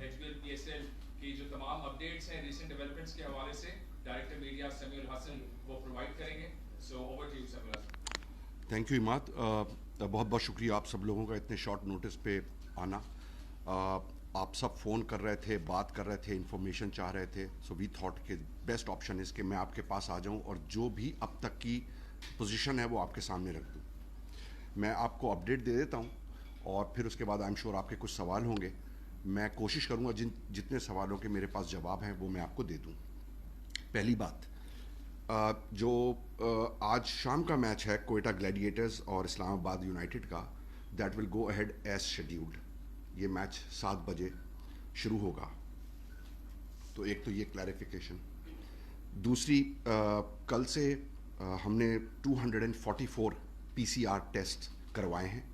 HBL PSL की जो तमाम अपडेट्स हैं रिसेंट डेवलपमेंट्स के हवाले से डायरेक्टर मीडिया समीउल हसन वो प्रोवाइड करेंगे। So over to you Samiul Hasan. Thank you Imad. बहुत बहुत शुक्रिया आप सब लोगों का इतने शॉर्ट नोटिस पे आना। आप सब फ़ोन कर रहे थे, बात कर रहे थे, इन्फॉर्मेशन चाह रहे थे। सो वी थॉट के बेस्ट ऑप्शन इज़ कि मैं आपके पास आ जाऊं और जो भी अब तक की पोजीशन है वो आपके सामने रख दूं। मैं आपको अपडेट दे देता हूं और फिर उसके बाद आई एम श्योर आपके कुछ सवाल होंगे। मैं कोशिश करूंगा जितने सवालों के मेरे पास जवाब हैं वो मैं आपको दे दूं। पहली बात, जो आज शाम का मैच है कोयटा ग्लैडिएटर्स और इस्लामाबाद यूनाइटेड का, that will go ahead as scheduled. ये मैच 7 बजे शुरू होगा। तो एक तो ये क्लैरिफिकेशन। दूसरी, कल से हमने 244 पीसीआर टेस्ट करवाए हैं।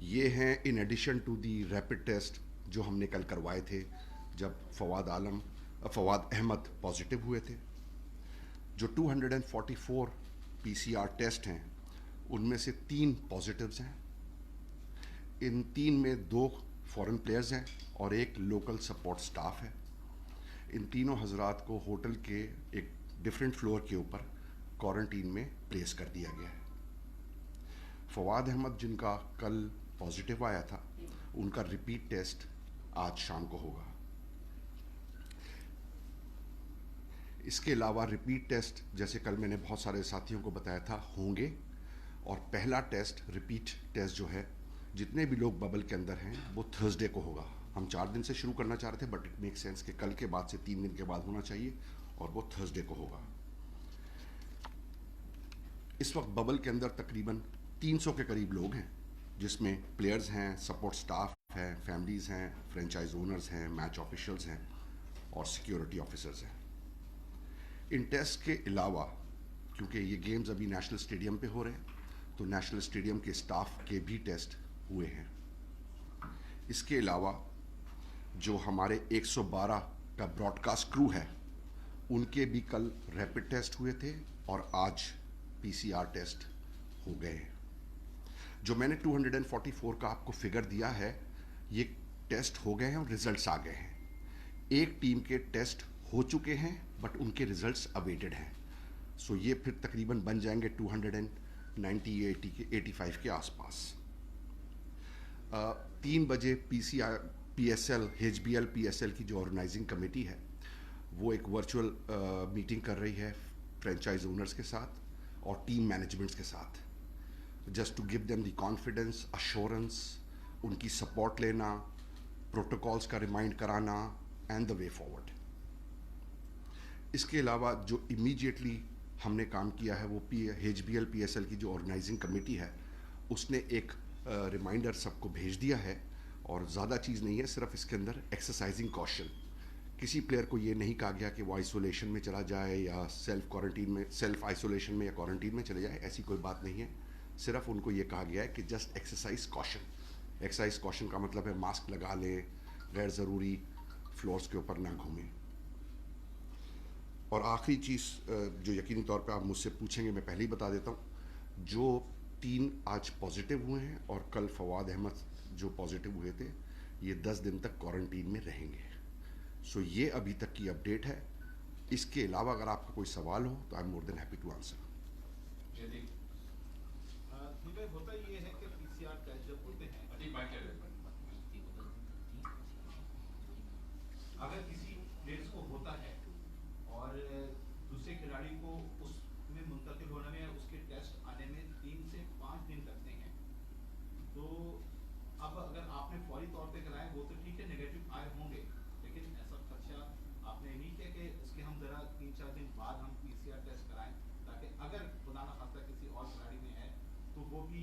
ये हैं in addition to the rapid test जो हमने कल करवाए थे जब फवाद अहमद पॉजिटिव हुए थे। जो 244 पीसीआर टेस्ट हैं उनमें से 3 पॉजिटिव्स हैं। इन 3 में 2 फॉरेन प्लेयर्स हैं और 1 लोकल सपोर्ट स्टाफ है। इन तीनों हजरात को होटल के एक डिफरेंट फ्लोर के ऊपर क्वारंटीन में प्लेस कर दिया गया है। फवाद अहमद जिनका कल पॉजिटिव आया था, उनका रिपीट टेस्ट आज शाम को होगा। इसके अलावा रिपीट टेस्ट, जैसे कल मैंने बहुत सारे साथियों को बताया था, होंगे। और पहला टेस्ट, रिपीट टेस्ट जो है, जितने भी लोग बबल के अंदर हैं, वो थर्सडे को होगा। हम 4 दिन से शुरू करना चाह रहे थे, बट इट मेक सेंस कि कल के बाद से 3 दिन के बाद होना चाहिए और वो थर्सडे को होगा। इस वक्त बबल के अंदर तकरीबन 300 के करीब लोग हैं, जिसमें प्लेयर्स हैं, सपोर्ट स्टाफ है, फैमिलीज़ हैं, फ्रेंचाइज ओनर्स हैं, मैच ऑफिशियल्स हैं और सिक्योरिटी ऑफिसर्स हैं। इन टेस्ट के अलावा, क्योंकि ये गेम्स अभी नेशनल स्टेडियम पे हो रहे हैं, तो नेशनल स्टेडियम के स्टाफ के भी टेस्ट हुए हैं। इसके अलावा जो हमारे 112 का ब्रॉडकास्ट क्रू है, उनके भी कल रैपिड टेस्ट हुए थे और आज पीसीआर टेस्ट हो गए हैं। जो मैंने 244 का आपको फिगर दिया है, ये टेस्ट हो गए हैं और रिजल्ट्स आ गए हैं। एक टीम के टेस्ट हो चुके हैं बट उनके रिजल्ट्स अवेटेड हैं। सो ये फिर तकरीबन बन जाएंगे 290 85 के आसपास। 3 बजे PSL HBL PSL की जो ऑर्गेनाइजिंग कमेटी है, वो एक वर्चुअल मीटिंग कर रही है फ्रेंचाइज ओनर्स के साथ और टीम मैनेजमेंट्स के साथ, just to give them the confidence, assurance, उनकी सपोर्ट लेना, प्रोटोकॉल्स का रिमाइंड कराना एंड द वे फॉरवर्ड। इसके अलावा जो इमीडिएटली हमने काम किया है, वो HBL PSL की जो ऑर्गेनाइजिंग कमेटी है, उसने एक रिमाइंडर सबको भेज दिया है। और ज़्यादा चीज़ नहीं है, सिर्फ इसके अंदर एक्सरसाइजिंग कॉशन। किसी प्लेयर को ये नहीं कहा गया कि वो आइसोलेशन में चला जाए या सेल्फ आइसोलेशन में या क्वारंटीन में चले जाए, ऐसी कोई बात नहीं है। सिर्फ उनको ये कहा गया है कि just exercise caution. Exercise caution का मतलब है मास्क लगा लें, गैर ज़रूरी फ्लोर्स के ऊपर ना घूमें। और आखिरी चीज़ जो यकीनी तौर पे आप मुझसे पूछेंगे, मैं पहले ही बता देता हूँ, जो 3 आज पॉजिटिव हुए हैं और कल फवाद अहमद जो पॉजिटिव हुए थे, ये 10 दिन तक क्वारंटीन में रहेंगे। सो ये अभी तक की अपडेट है। इसके अलावा अगर आपका कोई सवाल हो तो I am more than happy to answer. होता ये है कि पीसीआर टेस्ट जब होते हैं, अगर किसी प्लेयर्स को होता है और दूसरे खिलाड़ी को उसमें मुंतकिल होने में, उसके टेस्ट आने में 3 से 5 दिन लगते हैं, तो अब अगर आपने फौरी तौर पे कराए, वो तो ठीक है, नेगेटिव आए होंगे, लेकिन ऐसा खर्चा आपने नहीं किया कि इसके हम जरा 3-4 दिन बाद हम पीसीआर टेस्ट कराएं, ताकि अगर खुदा न खास्ता किसी और खिलाड़ी में है तो वो भी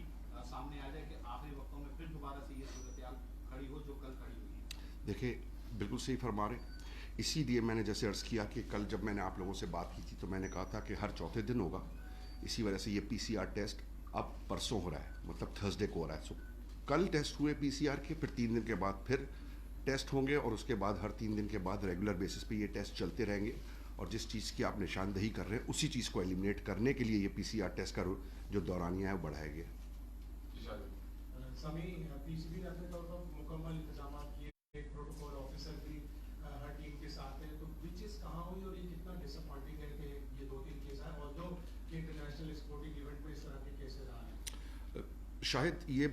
सामने आ जाए कि आखिरी वक्तों में फिर दोबारा से ये सूरत खड़ी हो जो कल खड़ी हुई है। देखिए, बिल्कुल सही फरमा रहे। इसीलिए मैंने जैसे अर्ज़ किया कि कल जब मैंने आप लोगों से बात की थी तो मैंने कहा था कि हर चौथे दिन होगा। इसी वजह से ये पीसीआर टेस्ट अब परसों हो रहा है, मतलब थर्सडे को हो रहा है। सो कल टेस्ट हुए पीसीआर के, फिर 3 दिन के बाद फिर टेस्ट होंगे और उसके बाद हर 3 दिन के बाद रेगुलर बेसिस पे ये टेस्ट चलते रहेंगे। और जिस चीज़ की आप निशानदही कर रहे हैं, उसी चीज़ को एलिमिनेट करने के लिए ये पीसीआर टेस्ट का जो दौरानिया है वो बढ़ाया गया। समी पीसीबी ने अपने तौर पर मुकम्मल इंतजाम किए, एक प्रोटोकॉल ऑफिसर शायद ये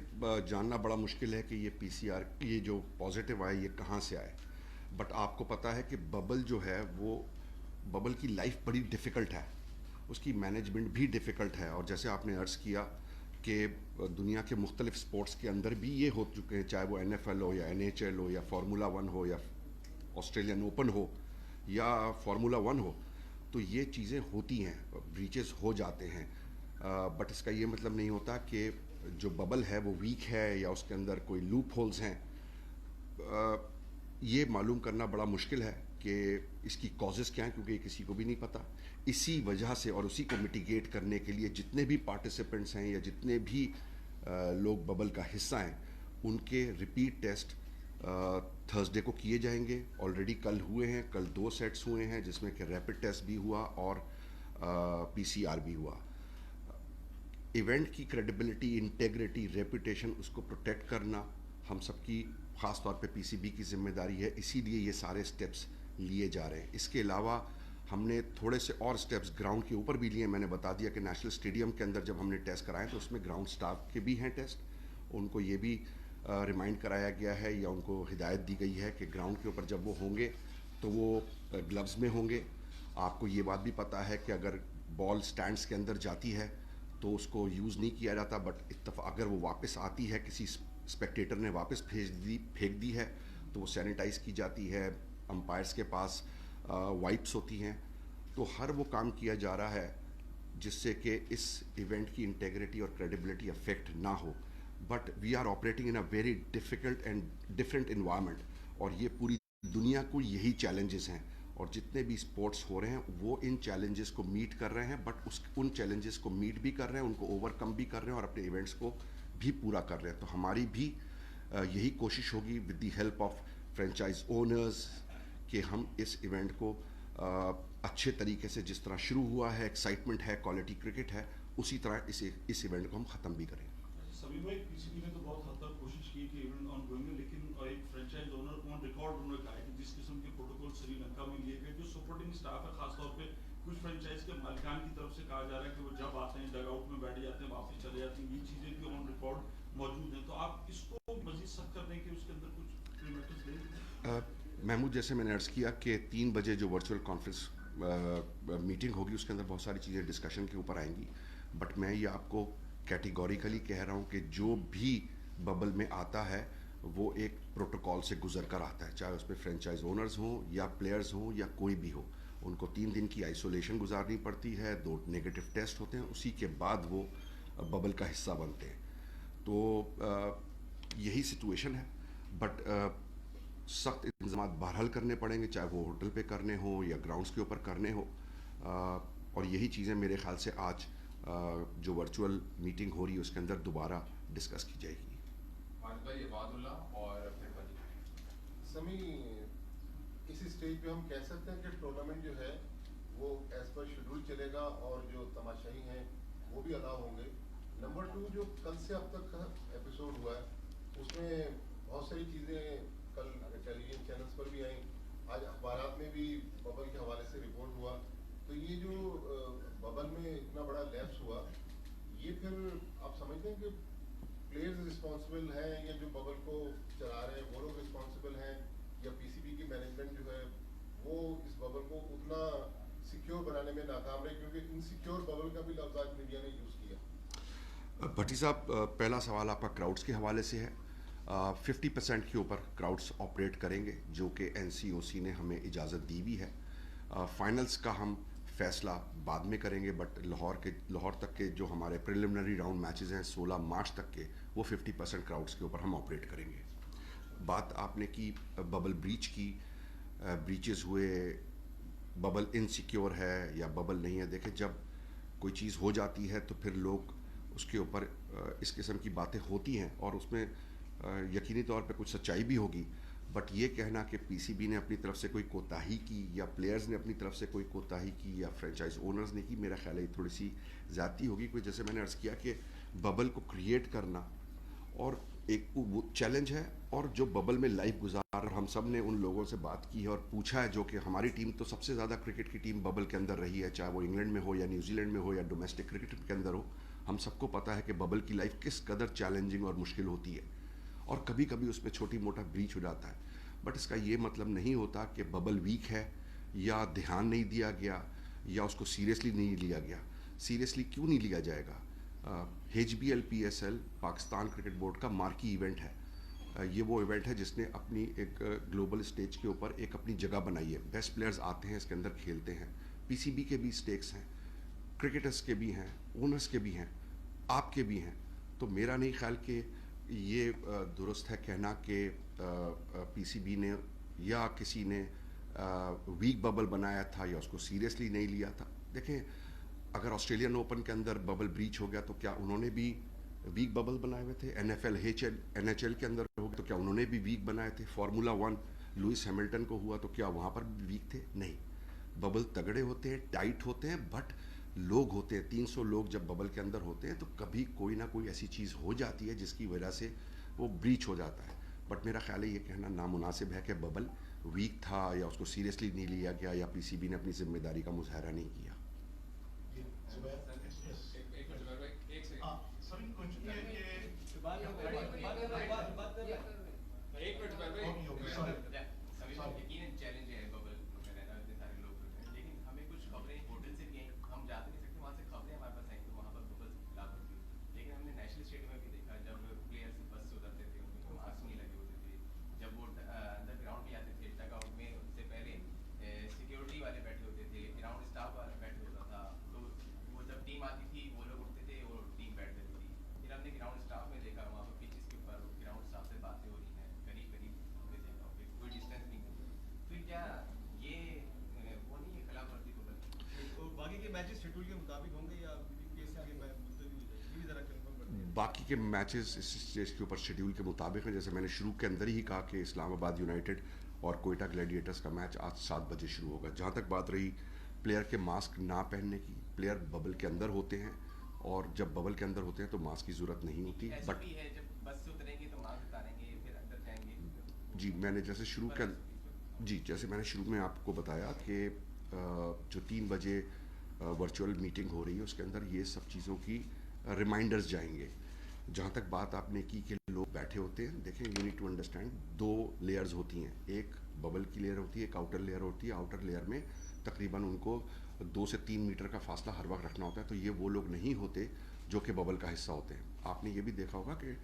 जानना बड़ा मुश्किल है कि ये पीसीआर ये जो पॉजिटिव आए ये कहाँ से आए, बट आपको पता है कि बबल जो है वो बबल की लाइफ बड़ी डिफ़िकल्ट है, उसकी मैनेजमेंट भी डिफ़िकल्ट है। और जैसे आपने अर्ज़ किया कि दुनिया के मुख्तलिफ स्पोर्ट्स के अंदर भी ये हो चुके हैं, चाहे वो NFL हो या NHL हो या फार्मूला 1 हो या ऑस्ट्रेलियन ओपन हो या फार्मूला 1 हो, तो ये चीज़ें होती हैं, ब्रीचेस हो जाते हैं। बट इसका ये मतलब नहीं होता कि जो बबल है वो वीक है या उसके अंदर कोई लूप होल्स हैं। ये मालूम करना बड़ा मुश्किल है कि इसकी कॉजेज़ क्या हैं, क्योंकि ये किसी को भी नहीं पता। इसी वजह से और उसी को मिटिगेट करने के लिए जितने भी पार्टिसिपेंट्स हैं या जितने भी लोग बबल का हिस्सा हैं, उनके रिपीट टेस्ट थर्सडे को किए जाएंगे। ऑलरेडी कल हुए हैं, कल 2 सेट्स हुए हैं जिसमें कि रैपिड टेस्ट भी हुआ और PCR भी हुआ। इवेंट की क्रेडिबिलिटी, इंटेग्रिटी, रेपुटेशन, उसको प्रोटेक्ट करना हम सबकी ख़ास तौर पे PCB की जिम्मेदारी है, इसीलिए ये सारे स्टेप्स लिए जा रहे हैं। इसके अलावा हमने थोड़े से और स्टेप्स ग्राउंड के ऊपर भी लिए। मैंने बता दिया कि नेशनल स्टेडियम के अंदर जब हमने टेस्ट कराए तो उसमें ग्राउंड स्टाफ के भी हैं टेस्ट, उनको ये भी रिमाइंड कराया गया है या उनको हिदायत दी गई है कि ग्राउंड के ऊपर जब वो होंगे तो वो ग्लव्स में होंगे। आपको ये बात भी पता है कि अगर बॉल स्टैंड्स के अंदर जाती है तो उसको यूज़ नहीं किया जाता, बट अगर वो वापस आती है, किसी स्पेक्टेटर ने वापस फेंक दी है तो वो सैनिटाइज़ की जाती है, अंपायर्स के पास वाइप्स होती हैं। तो हर वो काम किया जा रहा है जिससे कि इस इवेंट की इंटेग्रिटी और क्रेडिबिलिटी अफेक्ट ना हो। But we are operating in a very difficult and different environment, और ये पूरी दुनिया को यही चैलेंजेस हैं, और जितने भी स्पोर्ट्स हो रहे हैं वो इन चैलेंजेस को मीट कर रहे हैं, बट उन चैलेंजेस को मीट भी कर रहे हैं, उनको ओवरकम भी कर रहे हैं और अपने इवेंट्स को भी पूरा कर रहे हैं। तो हमारी भी यही कोशिश होगी with the help of franchise owners कि हम इस इवेंट को अच्छे तरीके से, जिस तरह शुरू हुआ है, एक्साइटमेंट है, क्वालिटी क्रिकेट है, उसी तरह इस इवेंट को हम ख़त्म भी करें। सभी भाई, PCB ने तो बहुत हद तक कोशिश की कि इवेंट ऑन गोइंग है, लेकिन एक फ्रेंचाइज ओनर ऑन रिकॉर्ड उन्होंने कहा है कि जिस किस्म के प्रोटोकॉल श्रीलंका में लिए गए, जो सपोर्टिंग स्टाफ है, खासतौर पे कुछ फ्रेंचाइज के मालिकान की तरफ से कहा जा रहा है कि वो जब आते हैं डगआउट में बैठ जाते हैं, वापस चले जाते हैं, ये चीज़ें भी ऑन रिकॉर्ड मौजूद हैं। तो आप इसको मजीद सख्त कर दें कि उसके अंदर कुछ प्रीमेटिव्स दें। महमूद, जैसे मैंने अर्ज़ किया कि 3 बजे जो वर्चुअल कॉन्फ्रेंस मीटिंग होगी उसके अंदर बहुत सारी चीज़ें डिस्कशन के ऊपर आएंगी, बट मैं ये आपको कैटेगोरिकली कह रहा हूँ कि जो भी बबल में आता है वो एक प्रोटोकॉल से गुजर कर आता है, चाहे उसमें फ्रेंचाइज ओनर्स हों या प्लेयर्स हों या कोई भी हो। उनको 3 दिन की आइसोलेशन गुजारनी पड़ती है, 2 नेगेटिव टेस्ट होते हैं, उसी के बाद वो बबल का हिस्सा बनते हैं। तो यही सिचुएशन है, बट सख्त इंतजाम बहरहाल करने पड़ेंगे, चाहे वो होटल पे करने हो या ग्राउंड्स के ऊपर करने हो। और यही चीज़ें मेरे ख्याल से आज जो वर्चुअल मीटिंग हो रही है उसके अंदर दोबारा डिस्कस की जाएगी। और फिर समी, इसी स्टेज पे हम कह सकते हैं कि टूर्नामेंट जो है वो एज पर शेड्यूल चलेगा और जो तमाशाई हैं वो भी अदा होंगे। नंबर 2, जो कल से अब तक का एपिसोड हुआ है उसमें बहुत सारी चीज़ें कल टेलीविजन चैनल्स पर भी आई, आज अखबारात में भी बबल के हवाले से रिपोर्ट हुआ। तो ये जो बबल में इतना बड़ा लैप्स हुआ, ये फिर आप समझते हैं कि प्लेयर्स रिस्पॉन्सिबल हैं या जो बबल को चला रहे हैं वो लोग रिस्पॉन्सिबल हैं, या PCB की मैनेजमेंट जो है वो इस बबल को उतना सिक्योर बनाने में नाकाम रहे, क्योंकि इनसिक्योर बबल का भी लफ्ज़ आज मीडिया ने यूज़ किया। भट्टी साहब, पहला सवाल आपका क्राउड्स के हवाले से है। 50% के ऊपर क्राउड्स ऑपरेट करेंगे जो कि NCOC ने हमें इजाज़त दी भी है। फाइनल्स का हम फैसला बाद में करेंगे, बट लाहौर तक के जो हमारे प्रिलिमिनरी राउंड मैचेस हैं 16 मार्च तक के, वो 50% क्राउड्स के ऊपर हम ऑपरेट करेंगे। बात आपने की बबल ब्रीच की, ब्रीचेस हुए, बबल इनसिक्योर है या बबल नहीं है। देखें, जब कोई चीज़ हो जाती है तो फिर लोग उसके ऊपर इस किस्म की बातें होती हैं और उसमें यकीनी तौर पे कुछ सच्चाई भी होगी, बट ये कहना कि PCB ने अपनी तरफ से कोई कोताही की या प्लेयर्स ने अपनी तरफ से कोई कोताही की या फ्रेंचाइज ओनर्स ने की, मेरा ख्याल है ये थोड़ी सी ज़्यादती होगी। कोई, जैसे मैंने अर्ज़ किया कि बबल को क्रिएट करना और एक वो चैलेंज है, और जो बबल में लाइफ गुजार, हम सब ने उन लोगों से बात की है और पूछा है, जो कि हमारी टीम तो सबसे ज़्यादा क्रिकेट की टीम बबल के अंदर रही है, चाहे वो इंग्लैंड में हो या न्यूजीलैंड में हो या डोमेस्टिक क्रिकेट के अंदर हो। हम सबको पता है कि बबल की लाइफ किस कदर चैलेंजिंग और मुश्किल होती है, और कभी कभी उसमें छोटी मोटा ब्रीच हो जाता है। बट इसका ये मतलब नहीं होता कि बबल वीक है या ध्यान नहीं दिया गया या उसको सीरियसली नहीं लिया गया। सीरियसली क्यों नहीं लिया जाएगा? HBL PSL Pakistan cricket board का मार्की इवेंट है। ये वो इवेंट है जिसने अपनी एक ग्लोबल स्टेज के ऊपर एक अपनी जगह बनाई है। बेस्ट प्लेयर्स आते हैं, इसके अंदर खेलते हैं। PCB के भी स्टेक्स हैं, क्रिकेटर्स के भी हैं, ओनर्स के भी हैं, आपके भी हैं। तो मेरा नहीं ख्याल कि ये दुरुस्त है कहना कि PCB ने या किसी ने वीक बबल बनाया था या उसको सीरियसली नहीं लिया था। देखें, अगर ऑस्ट्रेलियन ओपन के अंदर बबल ब्रीच हो गया तो क्या उन्होंने भी वीक बबल बनाए हुए थे? NFL NHL के अंदर हो गया तो क्या उन्होंने भी वीक बनाए थे? फार्मूला 1 लुइस हैमिल्टन को हुआ तो क्या वहाँ पर भी वीक थे? नहीं। बबल तगड़े होते हैं, टाइट होते हैं, बट लोग होते हैं, 300 लोग जब बबल के अंदर होते हैं तो कभी कोई ना कोई ऐसी चीज़ हो जाती है जिसकी वजह से वो ब्रीच हो जाता है। बट मेरा ख्याल है ये कहना नामुनासिब है कि बबल वीक था या उसको सीरियसली नहीं लिया गया या PCB ने अपनी जिम्मेदारी का मुजाहरा नहीं किया। एक मिनट जुबैर भाई, एक सेकंड। सभी क्वेश्चन है कि एक मिनट जुबैर भाई। यकीनन चैलेंज है बबल में रहना, इतने सारे लोग होते हैं, लेकिन हमें कुछ खबरें होटल से भी आई, हम जा तो नहीं सकते, वहाँ से खबरें हमारे पास आई तो वहाँ पर बबल खिलाफ होती है। लेकिन हमने नेशनल स्टेडियम में भी देखा जब प्लेयर्स बस से उतरते थे उनको मास्क नहीं लगे होते थे, जब वो अंदर ग्राउंड में आते थे डगआउट में उससे पहले सिक्योरिटी वाले बैठे होते थे, ग्राउंड स्टाफ वाला बैठे होता था, तो वो जब टीम आती थी वो लोग उठते थे और टीम बैठ जाती थी। फिर हमने ग्राउंड स्टाफ में देखा वहाँ पर पिचेस के ऊपर ग्राउंड स्टाफ से बातें हो रही हैं, करीब करीब हमने देखा कोई डिस्टेंस नहीं है। फिर क्या ये वो नहीं है खिलाफ वर्जी को बल्कि तो बाकी के मैचेस शेड्यूल के मुताबिक होंगे या केस आगे मुलतवी हो जाएगी, ये भी जरा कंफर्म कर दें। बाकी के मैचेस इस स्टेज के ऊपर शेड्यूल के मुताबिक हैं। जैसे मैंने शुरू के अंदर ही कहा कि इस्लामाबाद यूनाइटेड और कोयटा ग्लैडिएटर्स का मैच आज 7 बजे शुरू होगा। जहाँ तक बात रही प्लेयर के मास्क ना पहनने की, प्लेयर बबल के अंदर होते हैं और जब बबल के अंदर होते हैं तो मास्क की ज़रूरत नहीं होती। ऐसा बट भी है जब बस से उतरेंगे तो मास्क उतारेंगे फिर अंदर जाएंगे। जी, मैंने जैसे मैंने शुरू में आपको बताया कि जो 3 बजे वर्चुअल मीटिंग हो रही है उसके अंदर ये सब चीज़ों की रिमाइंडर्स जाएंगे। जहाँ तक बात आपने की कि लोग बैठे होते हैं, देखें you need to understand 2 layers होती हैं। एक बबल की लेयर होती है, एक आउटर लेयर होती है। आउटर लेयर में तकरीबन उनको 2 से 3 मीटर का फासला हर वक्त रखना होता है। तो ये वो लोग नहीं होते जो कि बबल का हिस्सा होते हैं। आपने ये भी देखा होगा कि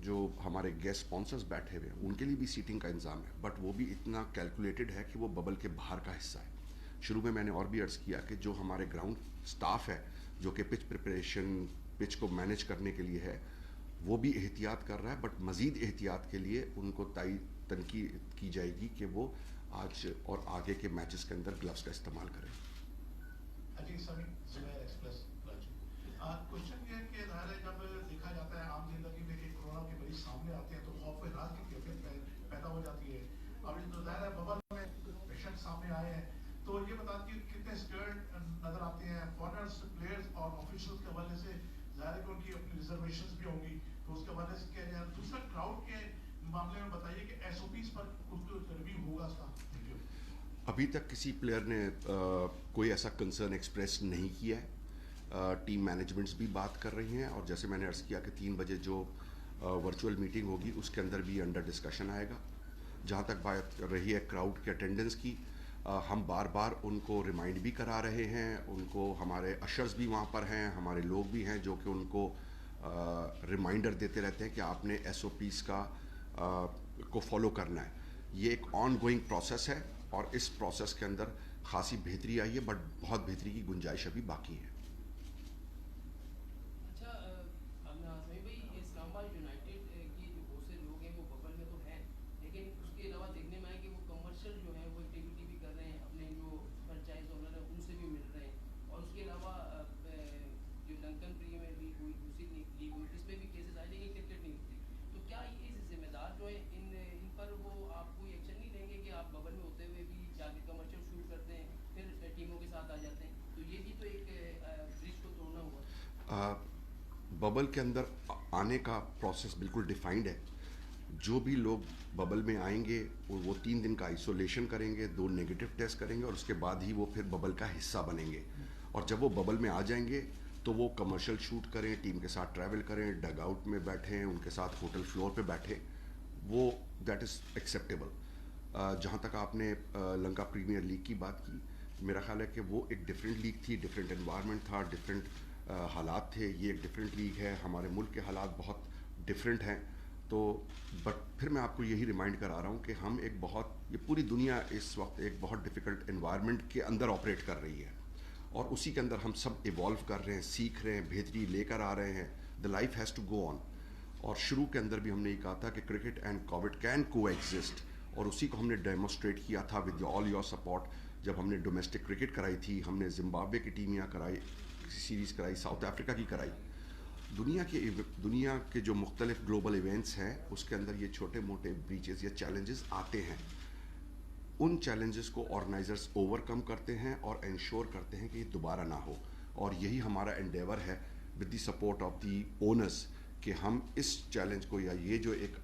जो हमारे गेस्ट स्पॉन्सर्स बैठे हुए हैं उनके लिए भी सीटिंग का इंतज़ाम है, बट वो भी इतना कैलकुलेटेड है कि वो बबल के बाहर का हिस्सा है। शुरू में मैंने और भी अर्ज़ किया कि जो हमारे ग्राउंड स्टाफ है जो कि पिच प्रिपरेशन, पिच को मैनेज करने के लिए है, वो भी एहतियात कर रहा है, बट मज़ीद एहतियात के लिए उनको तनकीद की जाएगी कि वो आज और आगे के मैचेस के अंदर ग्लव्स का इस्तेमाल करें। अजी सभी जुबैर एक्सप्रेस क्वेश्चन ये है कि ज़ाहिर है जब देखा जाता है आम जिंदगी में कि कोरोना के मरीज सामने आते हैं तो खौफ रात की कैफियत पैदा हो जाती है। अब तो ज़ाहिर है बबल में पेशेंट सामने आए हैं, तो ये बताती है कितने स्केर्ड नजर आते हैं फॉरनर्स, प्लेयर्स और ऑफिशियल्स के हवाले से। ज़ाहिर है कि उनकी अपनी रिजर्वेशंस भी होंगी, तो उसके हवाले से क्या जाए। दूसरा क्राउड के मामले में बताइए कि SOPs पर कुछ रिव्यू होगा उसका? अभी तक किसी प्लेयर ने कोई ऐसा कंसर्न एक्सप्रेस नहीं किया है। टीम मैनेजमेंट्स भी बात कर रही हैं और जैसे मैंने अर्ज़ किया कि 3 बजे जो वर्चुअल मीटिंग होगी उसके अंदर भी अंडर डिस्कशन आएगा। जहाँ तक बात रही है क्राउड के अटेंडेंस की, हम बार बार उनको रिमाइंड भी करा रहे हैं। उनको हमारे अशर्स भी वहाँ पर हैं, हमारे लोग भी हैं जो कि उनको रिमाइंडर देते रहते हैं कि आपने SOPs को फॉलो करना है। ये एक ऑन गोइंग प्रोसेस है और इस प्रोसेस के अंदर खासी बेहतरी आई है, बट बहुत बेहतरी की गुंजाइश अभी बाकी है। अच्छा, समीर भाई, इस्लामाबाद यूनाइटेड की जो बहुत से लोग हैं वो बबल में तो हैं, लेकिन उसके अलावा देखने में आया कि वो कमर्शियल जो है वो एक्टिविटी भी कर रहे हैं, अपने जो फ्रेंचाइज ओनर है उनसे भी मिल रहे हैं, और उसके अलावा जो लंकन प्रीमियर लीग हुई, दूसरी लीग हुई, इसमें भी केसेस आए लेकिन क्रिकेट नहीं होती। तो क्या ये जिम्मेदार जो है इन पर वो आप कोई एक्शन नहीं लेंगे कि आप बबल में होते हुए भी जाके कमर्शियल शुरू करते हैं फिर टीमों के साथ आ जाते हैं? तो ये भी तो एक ब्रिज को तोड़ना हुआ। बबल के अंदर आने का प्रोसेस बिल्कुल डिफाइंड है। जो भी लोग बबल में आएंगे वो 3 दिन का आइसोलेशन करेंगे, 2 नेगेटिव टेस्ट करेंगे और उसके बाद ही वो फिर बबल का हिस्सा बनेंगे। और जब वो बबल में आ जाएंगे तो वो कमर्शियल शूट करें, टीम के साथ ट्रैवल करें, डग आउट में बैठें, उनके साथ होटल फ्लोर पे बैठें, वो दैट इज़ एक्सेप्टेबल। जहाँ तक आपने लंका प्रीमियर लीग की बात की, मेरा ख्याल है कि वो एक डिफरेंट लीग थी, डिफरेंट एनवायरनमेंट था, डिफरेंट हालात थे। ये एक डिफरेंट लीग है, हमारे मुल्क के हालात बहुत डिफरेंट हैं। तो बट फिर मैं आपको यही रिमाइंड करा रहा हूँ कि हम एक बहुत, ये पूरी दुनिया इस वक्त एक बहुत डिफ़िकल्ट एनवायरनमेंट के अंदर ऑपरेट कर रही है, और उसी के अंदर हम सब इवॉल्व कर रहे हैं, सीख रहे हैं, बेहतरी लेकर आ रहे हैं। The life has to go on. और शुरू के अंदर भी हमने ये कहा था कि क्रिकेट एंड कोविड कैन को एग्जिस्ट, और उसी को हमने डेमोस्ट्रेट किया था विद ऑल योर सपोर्ट। जब हमने डोमेस्टिक क्रिकेट कराई थी, हमने जिम्बाब्वे की टीम यहाँ कराई, सीरीज़ कराई, साउथ अफ्रीका की कराई। दुनिया के जो मुख्तलिफ ग्लोबल इवेंट्स हैं, उसके अंदर ये छोटे मोटे ब्रीचेस या चैलेंजेस आते हैं। उन चैलेंजेस को ऑर्गेनाइजर्स ओवरकम करते हैं और इंश्योर करते हैं कि ये दोबारा ना हो। और यही हमारा एंडेवर है with the support of the owners कि हम इस चैलेंज को, या ये जो एक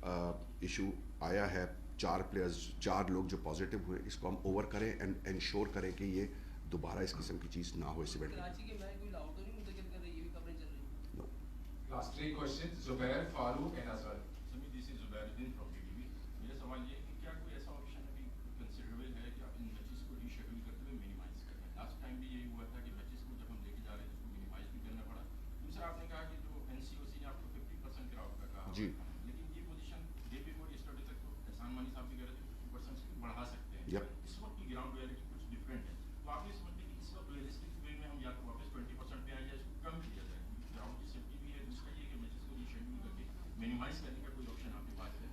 इशू आया है, 4 लोग जो पॉजिटिव हुए, इसको हम ओवर करें एंड इंश्योर करें कि ये दोबारा इस किस्म की चीज़ ना हो इस इवेंट में। कराची के मैच कोई लाहौर तो नहीं मुंतकिल कर रही, ये भी खबरें चल रही हैं। Last 3 questions, Zubair, Farooq and Azhar. समी this is Zubairuddin from BBB. मेरा सवाल ये है कि क्या कोई ऐसा ऑप्शन है कि कंसिडरेबल है कि आप इन मैचेस को रीशेड्यूल करते हुए मिनिमाइज करें? लास्ट टाइम भी यही हुआ था कि मैचेस को जब हम लेके जा रहे थे उसको मिनिमाइज भी करना पड़ा। दूसरा, आपने कहा कि जो एनसीओसी ने आपको 50% क्राउड का कहा, जी। लेकिन ये पोजीशन डे बिफोर यस्टरडे तक तो एहसान मानी साहब भी कह रहे थे 50% से बढ़ा सकते हैं। Yep. इस वक्त की ग्राउंड रियलिटी कुछ डिफरेंट है, तो आप ये समझते हैं कि इस वक्त रियलिस्टिक वे में हम या तो वापस 20% पे आए या इसको कम किया जाए? ग्राउंड की सेफ्टी भी है, दूसरा ये कि मैचेस को रीशेड्यूल करके मिनिमाइज करने का कोई ऑप्शन आपके पास है?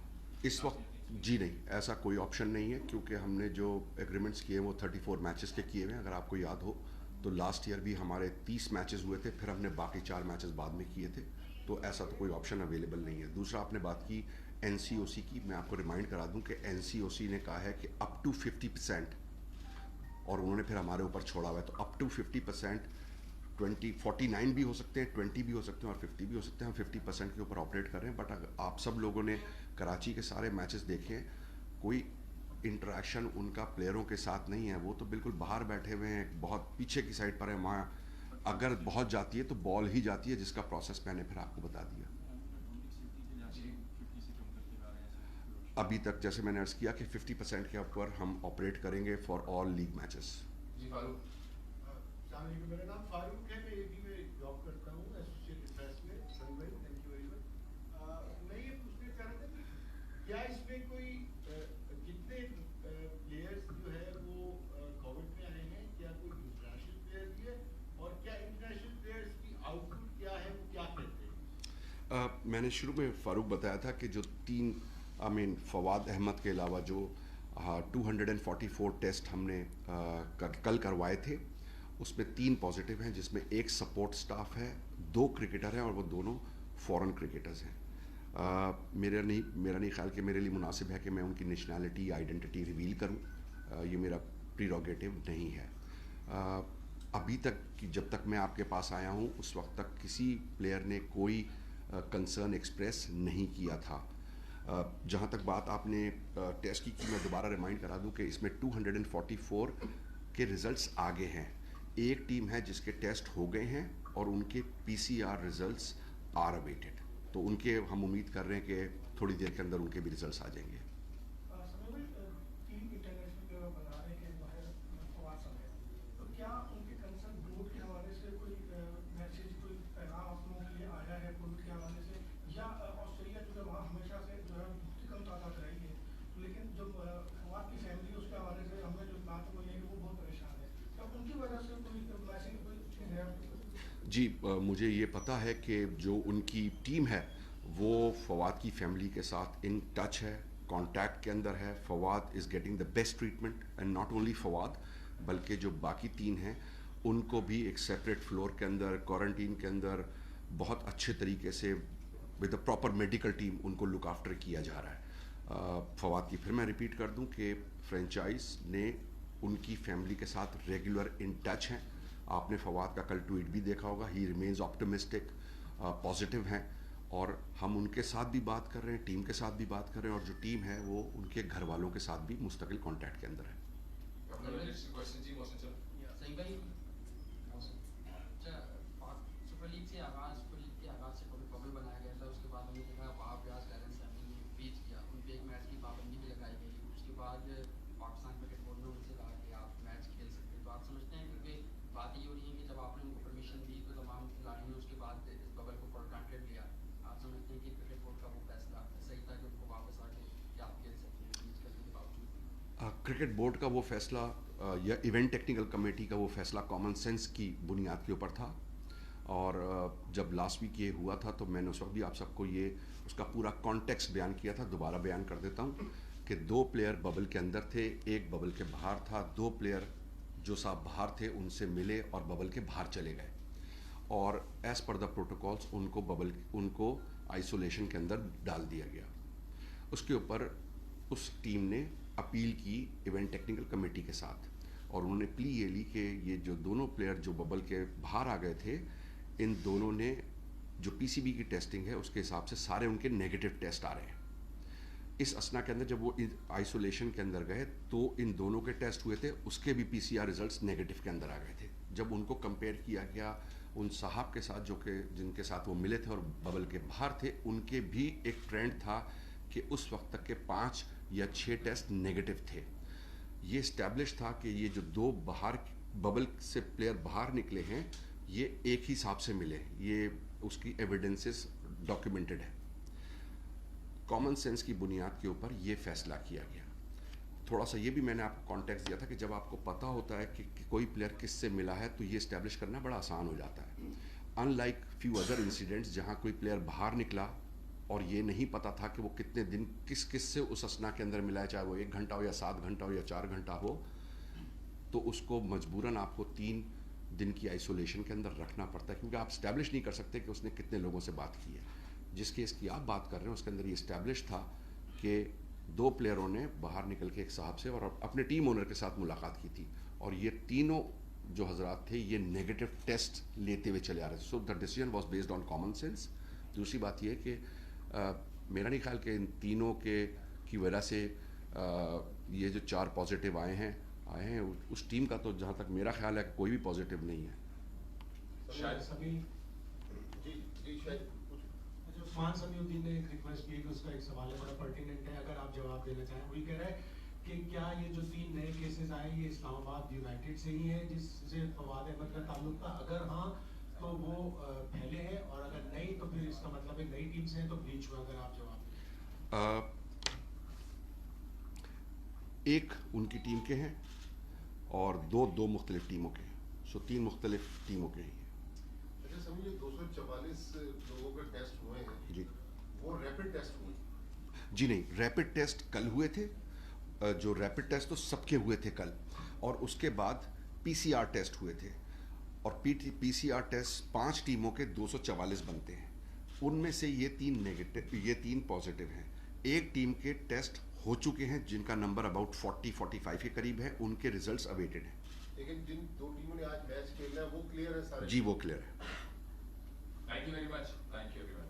इस वक्त जी नहीं, ऐसा कोई ऑप्शन नहीं है, क्योंकि हमने जो एग्रीमेंट्स किए वो 34 मैचेस के किए हुए हैं। अगर आपको याद हो तो लास्ट ईयर भी हमारे 30 मैचेस हुए थे, फिर हमने बाकी 4 मैचेस बाद में किए थे। तो ऐसा तो कोई ऑप्शन अवेलेबल नहीं है। दूसरा, आपने बात की एनसीओसी की, मैं आपको रिमाइंड करा दूं कि एनसीओसी ने कहा है कि अप टू 50%, और उन्होंने फिर हमारे ऊपर छोड़ा हुआ है, तो अप टू 50%, 49 भी हो सकते हैं, 20 भी हो सकते हैं और 50 भी हो सकते हैं। हम 50% के ऊपर ऑपरेट कर रहे हैं। बट अगर आप सब लोगों ने कराची के सारे मैचेस देखे, कोई इंटरेक्शन उनका प्लेयरों के साथ नहीं है, वो तो बिल्कुल बाहर बैठे हुए हैं, बहुत पीछे की साइड पर है। वहाँ अगर बहुत जाती है तो बॉल ही जाती है, जिसका प्रोसेस मैंने फिर आपको बता दिया। अभी तक जैसे मैंने अर्ज़ किया कि 50% के ऊपर हम ऑपरेट करेंगे फॉर ऑल लीग मैचेस। जी फारूक। मेरा नाम फारूक है, मैं एबी में जॉब करता हूँ, एसोसिएटेड प्रेस में। सनी भाई, थैंक यू वेरी मच। मैं ये पूछना चाह रहा था कि क्या इसमें कोई कितने प्लेयर्स जो है वो कोविड में आए हैं, क्या कोई इंटरनेशनल प्लेयर भी है, और क्या इंटरनेशनल प्लेयर्स की आउटपुट क्या है, वो क्या कहते हैं? मैंने शुरू में फ़ारूक बताया था कि जो 3 फवाद अहमद के अलावा जो 244 टेस्ट हमने कल करवाए थे, उसमें 3 पॉजिटिव हैं, जिसमें एक सपोर्ट स्टाफ है, 2 क्रिकेटर हैं, और वो दोनों फॉरेन क्रिकेटर्स हैं। मेरा नहीं ख्याल कि मेरे लिए मुनासिब है कि मैं उनकी नेशनैलिटी, आइडेंटिटी रिवील करूं। ये मेरा प्रीरोगेटिव नहीं है। अभी तक जब तक मैं आपके पास आया हूं, उस वक्त तक किसी प्लेयर ने कोई कंसर्न एक्सप्रेस नहीं किया था। जहाँ तक बात आपने टेस्ट की, मैं दोबारा रिमाइंड करा दूं कि इसमें 244 के रिज़ल्ट्स आगे हैं। एक टीम है जिसके टेस्ट हो गए हैं और उनके PCR रिज़ल्ट्स आर अवेटेड, तो उनके हम उम्मीद कर रहे हैं कि थोड़ी देर के अंदर उनके भी रिज़ल्ट्स आ जाएंगे। टीम इंटरनेशनल बना रहे हैं बाहर फवाद साहब, तो क्या उनके कंसर्न ग्रुप के हवाले से कोई मैसेज, कोई पैगाम आप लोगों के लिए आया है कोविड के हवाले से, या ऑस्ट्रेलिया जो है वहाँ हमेशा से जो है बहुत ही कम तादाद रही है, लेकिन जो फवाद की फैमिली उसके हवाले से हमें जो बात है वो ये कि वो बहुत परेशान है, तो उनकी वजह से कोई मैसेज, कोई चीज़ है? जी, मुझे ये पता है कि जो उनकी टीम है वो फवाद की फैमिली के साथ इन टच है, कांटेक्ट के अंदर है। Fawad is getting the best treatment, and not only Fawad बल्कि जो बाकी 3 हैं उनको भी एक सेपरेट फ्लोर के अंदर, क्वारंटीन के अंदर बहुत अच्छे तरीके से with a proper medical team उनको लुक आफ्टर किया जा रहा है। फवाद की फिर मैं रिपीट कर दूं कि फ्रेंचाइज ने उनकी फैमिली के साथ रेगुलर इन टच हैं। आपने फवाद का कल ट्वीट भी देखा होगा, ही रिमेन्स ऑप्टिमिस्टिक, पॉजिटिव हैं, और हम उनके साथ भी बात कर रहे हैं, टीम के साथ भी बात कर रहे हैं, और जो टीम है वो उनके घर वालों के साथ भी मुस्तकिल कांटेक्ट के अंदर है। क्वेश्चन जी, मोहसिन सर। सही भाई, अच्छा सेलिब्रेशन दी तो तमाम खिलाड़ियों ने उसके बाद इस बबल को फॉर ग्रांटेड लिया। आप समझते हैं कि क्रिकेट बोर्ड का वो फैसला सही था कि उनको वापस आके क्या आप खेल सकते हैं यूज करने के बावजूद? क्रिकेट बोर्ड का वो फैसला या इवेंट टेक्निकल कमेटी का वो फैसला कॉमन सेंस की बुनियाद के ऊपर था। और जब लास्ट वीक ये हुआ था तो मैंने उस वक्त भी आप सबको ये उसका पूरा कॉन्टेक्स्ट बयान किया था। दोबारा बयान कर देता हूँ कि 2 प्लेयर बबल के अंदर थे, 1 बबल के बाहर था। 2 प्लेयर जो साहब बाहर थे उनसे मिले और बबल के बाहर चले गए, और एज़ पर द प्रोटोकॉल्स उनको आइसोलेशन के अंदर डाल दिया गया। उसके ऊपर उस टीम ने अपील की इवेंट टेक्निकल कमेटी के साथ, और उन्होंने प्ली ये ली कि ये जो दोनों प्लेयर जो बबल के बाहर आ गए थे, इन दोनों ने जो पीसीबी की टेस्टिंग है उसके हिसाब से सारे उनके नेगेटिव टेस्ट आ रहे हैं। इस असना के अंदर जब वो आइसोलेशन के अंदर गए तो इन दोनों के टेस्ट हुए थे, उसके भी पीसीआर रिजल्ट्स नेगेटिव के अंदर आ गए थे। जब उनको कंपेयर किया गया उन साहब के साथ जो कि जिनके साथ वो मिले थे और बबल के बाहर थे, उनके भी एक ट्रेंड था कि उस वक्त तक के 5 या 6 टेस्ट नेगेटिव थे। ये इस्टेब्लिश था कि ये जो 2 बाहर बबल से प्लेयर बाहर निकले हैं ये एक ही हिसाब से मिले, ये उसकी एविडेंसेस डॉक्यूमेंटेड है। कॉमन सेंस की बुनियाद के ऊपर ये फैसला किया गया। थोड़ा सा ये भी मैंने आपको कॉन्टेक्स्ट दिया था कि जब आपको पता होता है कि कोई प्लेयर किससे मिला है तो ये इस्टेब्लिश करना बड़ा आसान हो जाता है। अनलाइक फ्यू अदर इंसिडेंट्स जहाँ कोई प्लेयर बाहर निकला और ये नहीं पता था कि वो कितने दिन किस से उस असना के अंदर मिला है, चाहे वो 1 घंटा हो या 7 घंटा हो या 4 घंटा हो, तो उसको मजबूरन आपको 3 दिन की आइसोलेशन के अंदर रखना पड़ता है, क्योंकि आप इस्टेब्लिश नहीं कर सकते कि उसने कितने लोगों से बात की है। जिस केस की आप बात कर रहे हैं उसके अंदर ये इस्टेब्लिश था कि 2 प्लेयरों ने बाहर निकल के एक साहब से और अपने टीम ओनर के साथ मुलाकात की थी, और ये तीनों जो हजरात थे ये नेगेटिव टेस्ट लेते हुए चले आ रहे थे। So the decision was based on common sense. दूसरी बात ये कि मेरा नहीं ख्याल कि इन तीनों की वजह से ये जो 4 पॉजिटिव आए हैं उस टीम का, तो जहाँ तक मेरा ख्याल है कोई भी पॉजिटिव नहीं है। शायद सभी जी शायद जो उस्मान समीउद्दीन ने एक रिक्वेस्ट की, उसका एक सवाल है, बड़ा पर्टिनेंट है, अगर आप जवाब देना चाहें। वही कह रहा है कि क्या ये जो 3 नए केसेस आए ये इस्लामाबाद यूनाइटेड से ही है जिससे फवाद अहमद का ताल्लुक था? अगर हाँ तो वो पहले है, और अगर नहीं तो फिर इसका मतलब है नई टीम से है तो ब्रीच हुआ। अगर आप जवाब दें। एक उनकी टीम के हैं और 2 मुख्तलिफ टीमों के हैं। सो 3 मुख्तलिफ टीमों के ही हैं। अच्छा समझिए 244 लोगों के टेस्ट हुए हैं जी, वो रैपिड टेस्ट हुए? जी नहीं, रैपिड टेस्ट कल हुए थे। जो रैपिड टेस्ट तो सबके हुए थे कल, और उसके बाद पीसीआर टेस्ट हुए थे, और पीसीआर टेस्ट 5 टीमों के 244 बनते हैं। उनमें से ये 3 नेगेटिव, ये 3 पॉजिटिव हैं। एक टीम के टेस्ट हो चुके हैं जिनका नंबर अबाउट 40-45 के करीब है, उनके रिजल्ट्स अवेटेड हैं। लेकिन जिन 2 टीमों ने आज मैच खेलना है वो क्लियर है सारे? जी वो क्लियर है। Thank you very much. Thank you everyone.